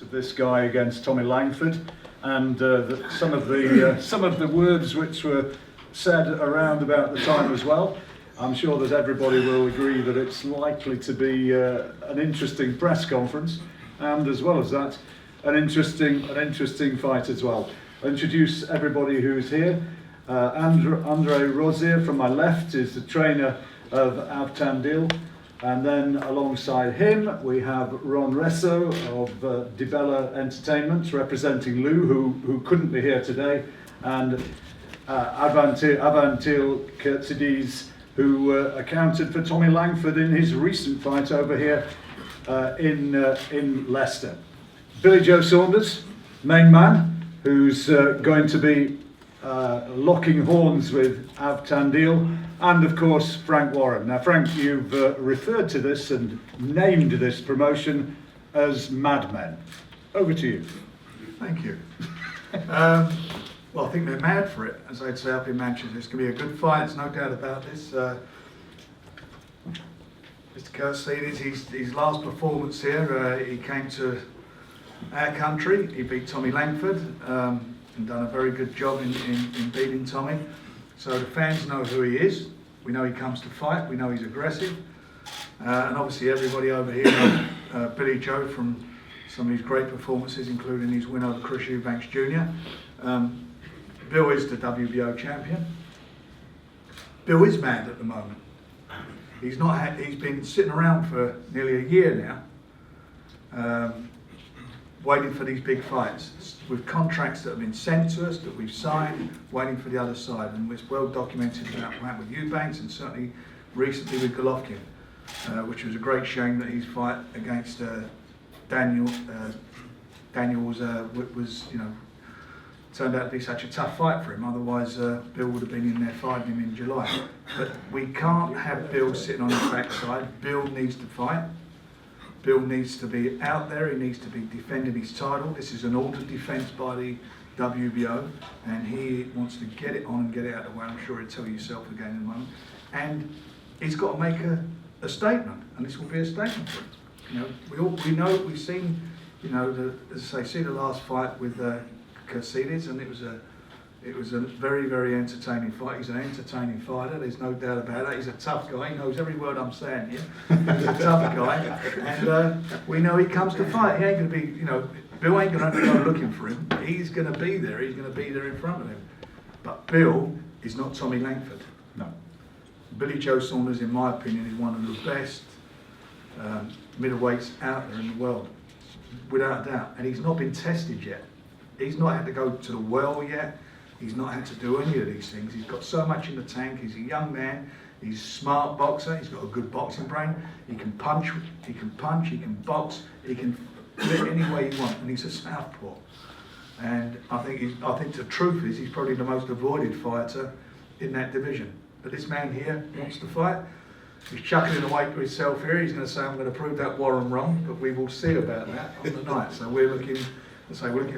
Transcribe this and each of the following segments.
of this guy against Tommy Langford, and some of the words which were said around about the time as well. I'm sure that everybody will agree that it's likely to be an interesting press conference, and as well as that, an interesting fight as well. I'll introduce everybody who's here. Andre Rosier from my left is the trainer of AVANTDIL, and then alongside him we have Ron Resso of Dibella Entertainment, representing Lou, who couldn't be here today, and AVANTDIL KHURTSIDZE, who accounted for Tommy Langford in his recent fight over here in Leicester. Billy Joe Saunders, main man, who's going to be locking horns with AVANTDIL, and of course Frank Warren. Now Frank, you've referred to this and named this promotion as Mad Men. Over to you. Thank you. Well, I think they're mad for it, as I'd say up in Manchester. It's going to be a good fight, there's no doubt about this. Mr. KHURTSIDZE, his last performance here, he came to our country, he beat Tommy Langford, and done a very good job in beating Tommy. So the fans know who he is, we know he comes to fight, we know he's aggressive, and obviously everybody over here knows Billy Joe from some of his great performances, including his win over Chris Eubanks Jr. Bill is the WBO champion. Bill is mad at the moment. He's been sitting around for nearly a year now, waiting for these big fights, with contracts that have been sent to us, that we've signed, waiting for the other side. And it's well documented about what happened with Eubanks, and certainly recently with Golovkin, which was a great shame that his fight against Daniels was, turned out to be such a tough fight for him. Otherwise, Bill would have been in there fighting him in July. But we can't have Bill sitting on his backside. Bill needs to fight. Bill needs to be out there. He needs to be defending his title. This is an ordered defence by the WBO, and he wants to get it on and get it out of the way. I'm sure he'll tell you yourself again in a moment. And he's got to make a statement, and this will be a statement for him. We've seen, as I say, see the last fight with KHURTSIDZE, and it was a very, very entertaining fight. He's an entertaining fighter, there's no doubt about it. He's a tough guy, he knows every word I'm saying here. He's a tough guy, and we know he comes to fight. He ain't going to be, Bill ain't going to have to go looking for him. He's going to be there, he's going to be there in front of him. But Bill is not Tommy Langford. No. Billy Joe Saunders, in my opinion, is one of the best middleweights out there in the world, without a doubt. And he's not been tested yet. He's not had to go to the well yet. He's not had to do any of these things. He's got so much in the tank. He's a young man. He's a smart boxer. He's got a good boxing brain. He can punch, he can box, he can fit any way he wants, and he's a southpaw. And I think the truth is he's probably the most avoided fighter in that division. But this man here wants to fight. He's chuckling away to himself here. He's going to say, I'm going to prove that Warren wrong, but we will see about that on the night. So we're looking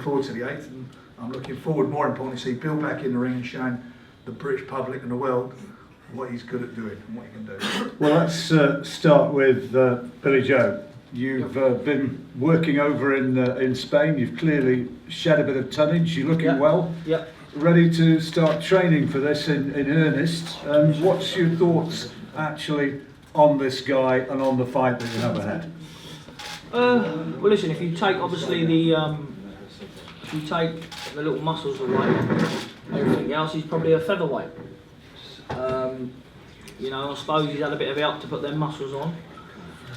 forward to the 8th, and I'm looking forward, more importantly, to see Bill back in the ring and showing the British public and the world what he's good at doing and what he can do. Well, let's start with Billy Joe. You've been working over in Spain. You've clearly shed a bit of tonnage. You're looking well. Yep. Ready to start training for this in earnest. What's your thoughts actually on this guy and on the fight that you have ahead? Well, listen. If you take obviously the little muscles away, everything else, he's probably a featherweight. I suppose he's had a bit of help to put their muscles on.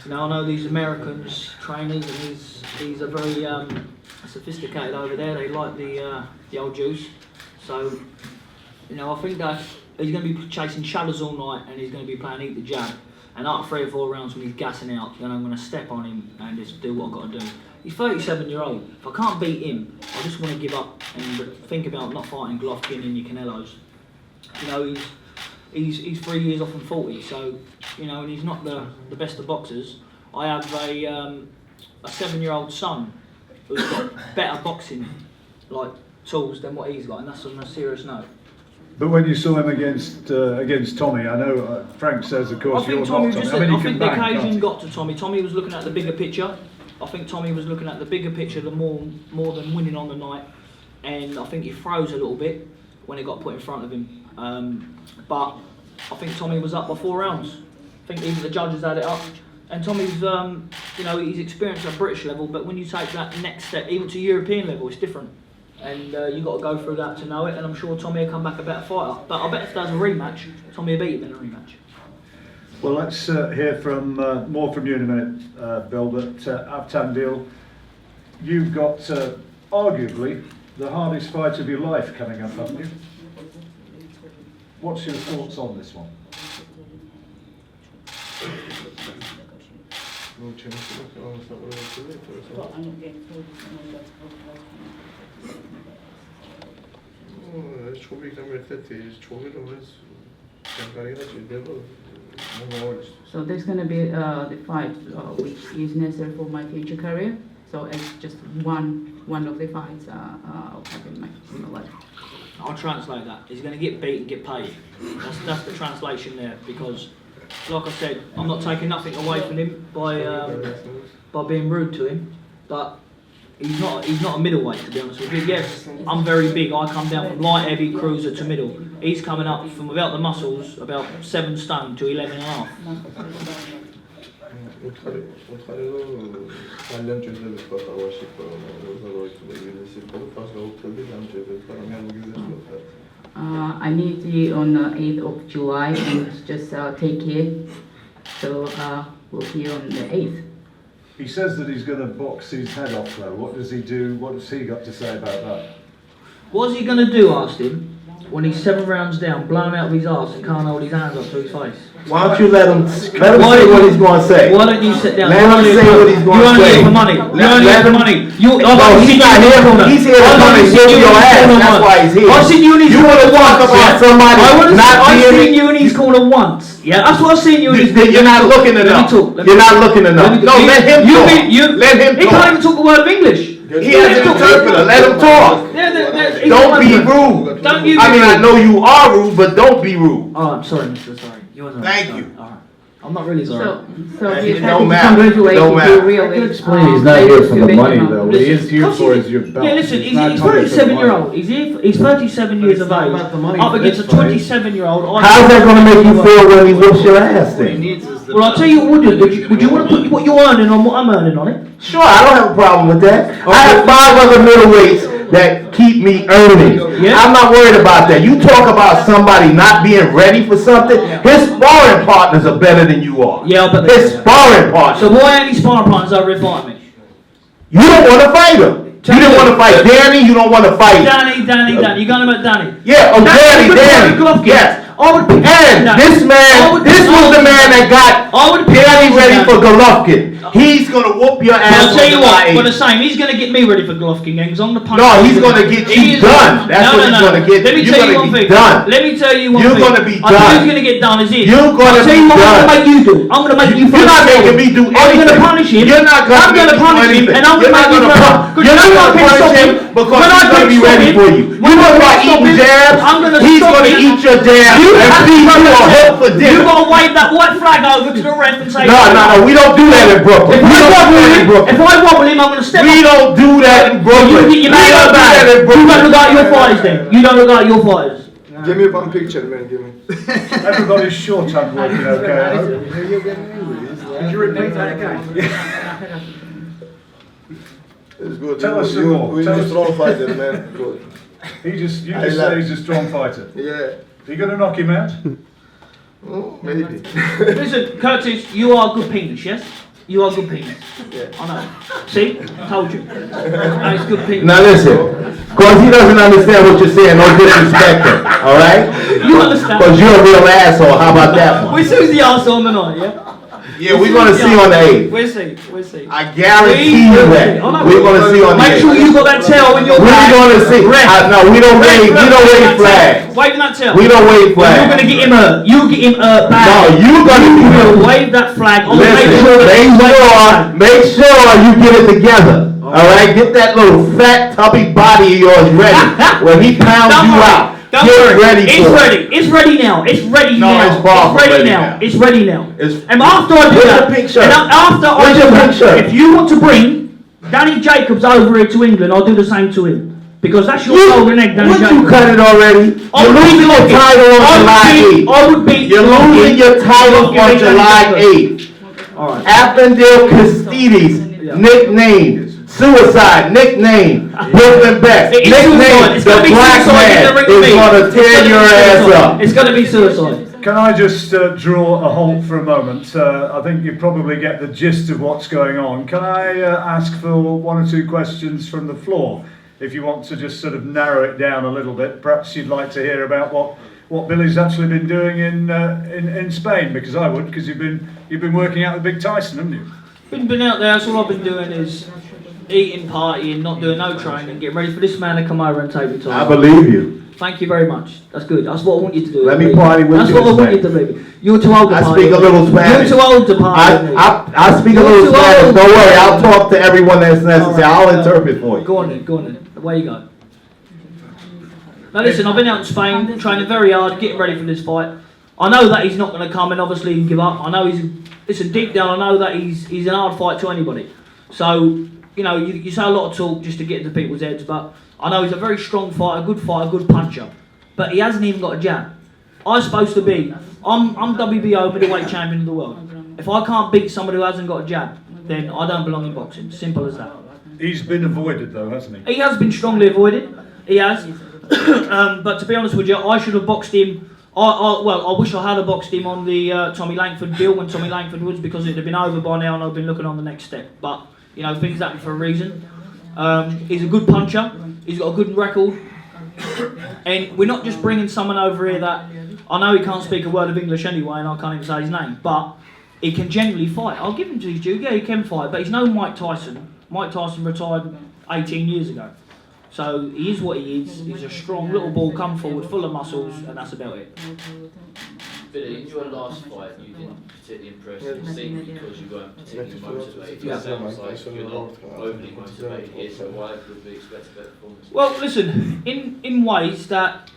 I know these Americans trainers, and these are very sophisticated over there. They like the old juice. So, I think that he's going to be chasing shadows all night, and he's going to be playing eat the jab. And after 3 or 4 rounds, when he's gassing out, then I'm going to step on him and just do what I've got to do. He's 37-year-old. If I can't beat him, I just want to give up and think about not fighting Golovkin and your Canelos. He's 3 years off from 40, so and he's not the best of boxers. I have a 7-year-old son who's got better boxing tools than what he's got, and that's on a serious note. But when you saw him against Tommy, I know Frank says, of course, I think the occasion got to Tommy. Tommy was looking at the bigger picture. I think Tommy was looking at the bigger picture, the more than winning on the night, and I think he froze a little bit when it got put in front of him. But I think Tommy was up by 4 rounds. I think even the judges had it up. And Tommy's, he's experienced at British level, but when you take that next step, even to European level, it's different. And you've got to go through that to know it, and I'm sure Tommy will come back a better fighter. But I bet if there's a rematch, Tommy will beat him in a rematch. Well, let's hear from more from you in a minute, Bill. But AVANTDIL, you've got arguably the hardest fight of your life coming up, haven't you? What's your thoughts on this one? So there's going to be the fight which is necessary for my future career. So it's just one of the fights I'll have in my life. I'll translate that. He's going to get beat and get paid. That's the translation there, because, like I said, I'm not taking nothing away from him by being rude to him, but he's not a middleweight, to be honest with you. Yes, I'm very big. I come down from light, heavy, cruiser to middle. He's coming up from without the muscles, about 7 stone to 11 and a half. I meet you on the 8th of July and just take care. So we'll see you on the 8th. He says that he's going to box his head off, though. What does he do? What has he got to say about that? What's he going to do, I asked him, when he's 7 rounds down, blown out of his arse and can't hold his hands up to his face? Why don't you let him say what he's going to say? Why don't you sit down? Let him say what he's going to say. You only here for money. You only here for money. No, he's not here for money. He's here to come and give you your ass. That's why he's here. I've seen you in his corner talk once. about somebody not I've being... seen you in his corner once. Yeah, that's what I've seen you in his corner. You're not looking enough. You're not looking enough. No, let him talk. Let him talk. He can't even talk a word of English. He has an interpreter. Let him talk. Don't be rude. I know you are rude, but don't be rude. Oh, I'm sorry, Mr. Sorry. Thank you. I'm not really sorry. So It he's don't happy to matter. congratulate Don't you matter. really. Explain, he's not here for the money, though. What he Listen, is here for is your belt. Yeah, listen, He's he's not coming for the 37-year-old. money. He's 37 years of age. about the money Up for against a this fight. 27-year-old. How's that going to make you feel when he whoops your ass then? Well, I'll tell you what, would you want to put what you're earning on what I'm earning on it? Sure, I don't have a problem with that. I have 5 other middleweights that keep me earning. Yeah. I'm not worried about that. You talk about somebody not being ready for something. His sparring partners are better than you are. Yeah, but His sparring partners. So why ain't he sparring partners over here fighting me? You don't want to fight him. You didn't want to fight Danny. You don't want to fight. Danny. You going about Danny? Yeah, oh Danny. Yes. I would pick And this man, this was the man that got Danny ready for Golovkin. He's gonna whoop your ass. I'll tell you what, on for the same, he's going to get me ready for Golovkin because I'm the puncher. No, he's gonna get you done. That's what he's gonna get. Let me You're tell you gonna one be thing. done. Let me tell you one thing. You're gonna be I tell you done. who's going to get done is it. You're gonna I'll tell you be what I'm going to done. make you do. I'm going to make you. You're not making me do anything. I'm going to punish him. You're not gonna I'm going to make me do punish him, anything. and I'm going to make you You're not gonna punish him because he's gonna be ready for you. You know about eating jabs? I'm going to He's stop gonna him. eat your jabs You and have feed you a hook for You dinner. got to wave that white flag over to the ref and say. No, we don't do that in Brooklyn. If I wobble him, I'm going to step We up. don't do that in Brooklyn. You don't look at your fighters then. You don't look at your fighters. Give me one picture, man. Give me. Everybody's short-hand working okay, I hope. Could you repeat that again? It's good. Tell us some more. We're Tell a us- strong fighter, man. Good. You just I say like- he's a strong fighter. Yeah. Are you going to knock him out? Oh, maybe. Listen, Curtis, you are a good penis, yes? You are a good penis. Yeah. I know. See? I told you. That is good penis. Now listen, because he doesn't understand what you're saying, no disrespect him, alright? You understand? Because you're a real asshole, how about that one? We'll see who's the arsehole on the night, yeah? Yeah, we're gonna see on the 8th. We'll see. I guarantee you that. Oh, no, We're gonna see on the 8th. Make sure you got that tail in your We're bag. gonna see. No, we don't wave flags. Wave that tail. We don't wave You're flags. gonna get him hurt. You get him hurt bad. No, you gonna You get will him. wave that flag. I'll Listen, make sure that you wave that flag. make sure you get it together. Alright, get that little fat tubby body of yours ready when he pounds Don't you worry. out. Don't Get worry. ready It's for it. ready. It's ready now. It's ready No, now. it's far from ready ready now. now. It's ready now. It's- And after I do Where's that, your pink shirt? and after I Where's do your that, pink shirt? if you want to bring Danny Jacobs over here to England, I'll do the same to him. Because that's your golden egg, Danny Would Jacobs. you cut it already? You're losing your title on July 8th. I would beat. You're losing your title on July 8th. Alright. Avondale Castides, nickname. Suicide, nickname. Brooklyn Best, It is suicide. nickname. It's The gonna be black suicide. man You're gonna ring is me. gonna It's tear gonna your be ass suicide. up. It's going to be suicide. Can I just draw a halt for a moment? I think you probably get the gist of what's going on. Can I ask for one or two questions from the floor? If you want to just sort of narrow it down a little bit, perhaps you'd like to hear about what Billy's actually been doing in Spain, because I would, because you've been working out with Big Tyson, haven't you? Been out there, so all I've been doing is eating, partying, not doing no training, getting ready for this man to come over and take me to. I believe you. Thank you very much. That's good. That's what I want you to do. Let me baby. party with That's you what I this want you night. to do, baby. You're too old to I party. speak a little Spanish. You're too old to party. with me. I speak a You're little too Spanish. old. Don't worry, I'll talk to everyone that's necessary. All right, I'll interpret for you. Go on then, go on then. Away you go. Now listen, I've been out in Spain, training very hard, getting ready for this fight. I know that he's not going to come and obviously give up. I know listen, deep down I know that he's an hard fight to anybody. So, you know, you say a lot of talk just to get into people's heads, but I know he's a very strong fighter, a good puncher. But he hasn't even got a jab. I'm supposed to be, I'm WBO middleweight champion of the world. If I can't beat somebody who hasn't got a jab, then I don't belong in boxing. Simple as that. He's been avoided though, hasn't he? He has been strongly avoided. He has. But to be honest with you, I should have boxed him. I wish I had boxed him on the Tommy Langford deal when Tommy Langford was, because it'd have been over by now and I'd been looking on the next step. But you know, things happen for a reason. He's a good puncher. He's got a good record. And we're not just bringing someone over here that I know he can't speak a word of English anyway, and I can't even say his name, but he can genuinely fight. I'll give him to his due. Yeah, he can fight, but he's no Mike Tyson. Mike Tyson retired 18 years ago. So he is what he is. He's a strong little ball, come forward, full of muscles, and that's about it. Billy, in your last fight, you didn't particularly impress the scene because you weren't particularly motivated. Yeah. It sounds like you're not overly motivated here, so why would we expect a better performance? Well, listen, in ways that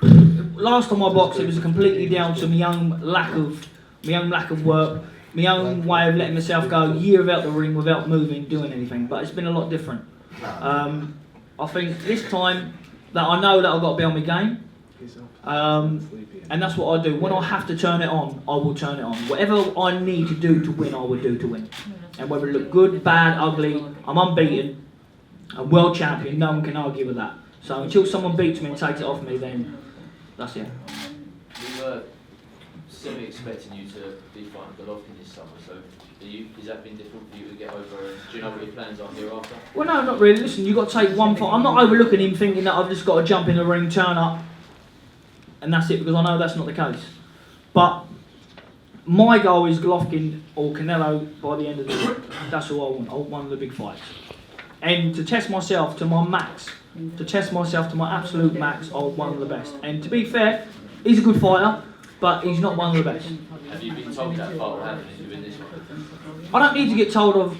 last time I boxed, it was completely down to my own lack of work, my own way of letting myself go a year without the ring, without moving, doing anything. But it's been a lot different. I think this time that I know that I've got to be on my game, and that's what I do. When I have to turn it on, I will turn it on. Whatever I need to do to win, I will do to win. And whether it look good, bad, ugly, I'm unbeaten. I'm world champion. No one can argue with that. So until someone beats me and takes it off me, then that's it. We were semi-expecting you to be fighting Golovkin this summer, so has that been difficult for you to get over? Do you know what your plans are hereafter? Well, no, not really. Listen, you've got to take one fight. I'm not overlooking him thinking that I've just got to jump in the ring, turn up, and that's it, because I know that's not the case. But my goal is Golovkin or Canelo by the end of the year. That's all I want. I want one of the big fights. And to test myself to my max, to test myself to my absolute max, I want one of the best. And to be fair, he's a good fighter, but he's not one of the best. Have you been told that part will happen if you win this one? I don't need to get told of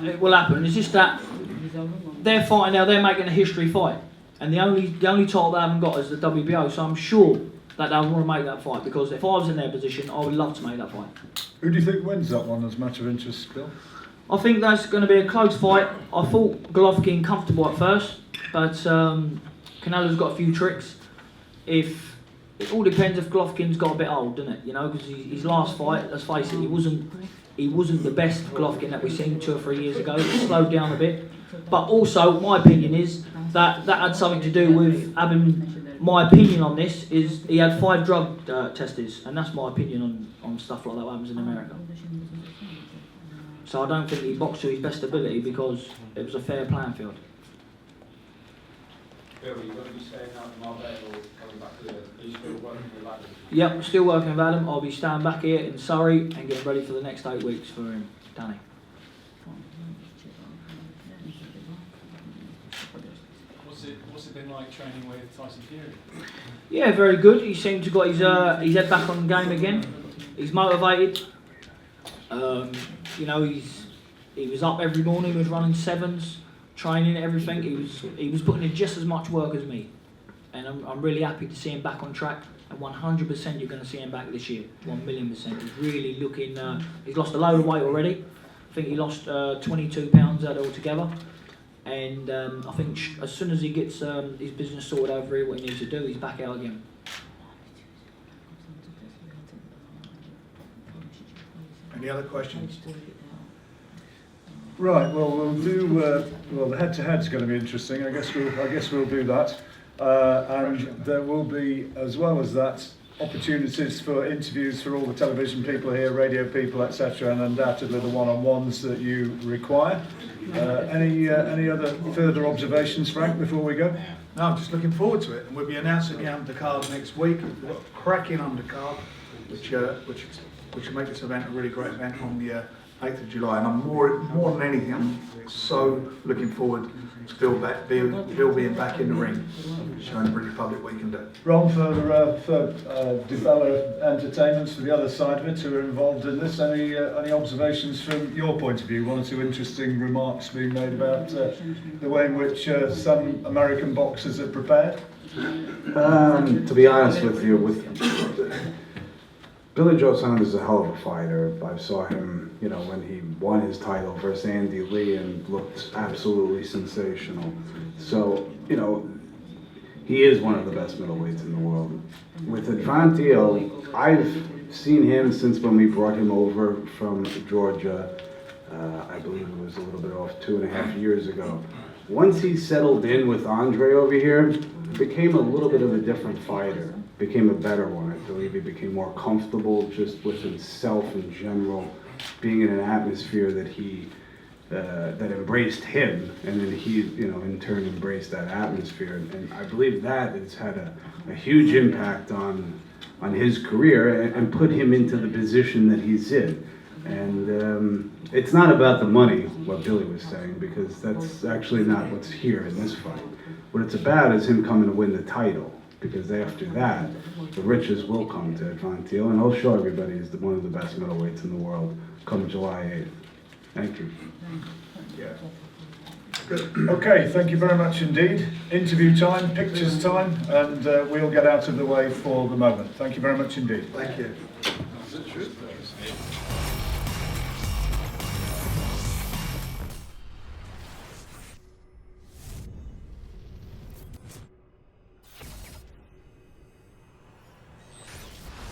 it will happen. It's just that they're fighting now. They're making a history fight, and the only title they haven't got is the WBO. So I'm sure that they'll want to make that fight, because if I was in their position, I would love to make that fight. Who do you think wins that one as a matter of interest, Bill? I think that's going to be a close fight. I thought Golovkin comfortable at first, but Canelo's got a few tricks. It all depends if Golovkin's got a bit old, doesn't it? You know, because his last fight, let's face it, he wasn't the best Golovkin that we've seen 2 or 3 years ago. He slowed down a bit. But also, my opinion is that had something to do with having. My opinion on this is he had 5 drug testers, and that's my opinion on stuff like that happens in America. So I don't think he boxed to his best ability, because it was a fair playing field. Bill, are you going to be staying out in Marbella or coming back here? Are you still working with Adam? Yep, still working with Adam. I'll be staying back here in Surrey and getting ready for the next 8 weeks for him, Danny. What's it been like training with Tyson Fury? Yeah, very good. He seemed to got his head back on the game again. He's motivated. You know, he was up every morning. He was running 7s, training everything. He was putting in just as much work as me, and I'm really happy to see him back on track. And 100% you're going to see him back this year. 1,000,000%. He's really looking. He's lost a load of weight already. I think he lost 22 pounds out altogether. And I think as soon as he gets his business sorted over here, what he needs to do, he's back out again. Any other questions? Right, well, we'll do, well, the head-to-head's going to be interesting. I guess we'll do that. And there will be, as well as that, opportunities for interviews for all the television people here, radio people, etc., and undoubtedly the one-on-ones that you require. Any other further observations, Frank, before we go? No, I'm just looking forward to it, and we'll be announcing the undercard next week. We've got a cracking undercard, which will make this event a really great event on the 8th of July. And I'm more than anything, I'm so looking forward to Bill being back in the ring, showing the British public what he can do. Ron, for Develler Entertainments, for the other side of it, who are involved in this, any observations from your point of view? One or two interesting remarks being made about the way in which some American boxers are prepared? To be honest with you, Billy Joe Saunders is a hell of a fighter. I saw him, you know, when he won his title versus Andy Lee and looked absolutely sensational. So, you know, he is one of the best middleweights in the world. With AVANTDIL, I've seen him since when we brought him over from Georgia. I believe it was a little bit off 2.5 years ago. Once he settled in with Andre over here, became a little bit of a different fighter. Became a better one. I believe he became more comfortable just with himself in general, being in an atmosphere that that embraced him, and then he, you know, in turn embraced that atmosphere. And I believe that has had a huge impact on his career and put him into the position that he's in. And it's not about the money, what Billy was saying, because that's actually not what's here in this fight. What it's about is him coming to win the title. Because after that, the riches will come to AVANTDIL, and he'll show everybody he's one of the best middleweights in the world come July 8th. Thank you. Yeah. Good. Okay, thank you very much indeed. Interview time, pictures time, and we'll get out of the way for the moment. Thank you very much indeed. Thank you.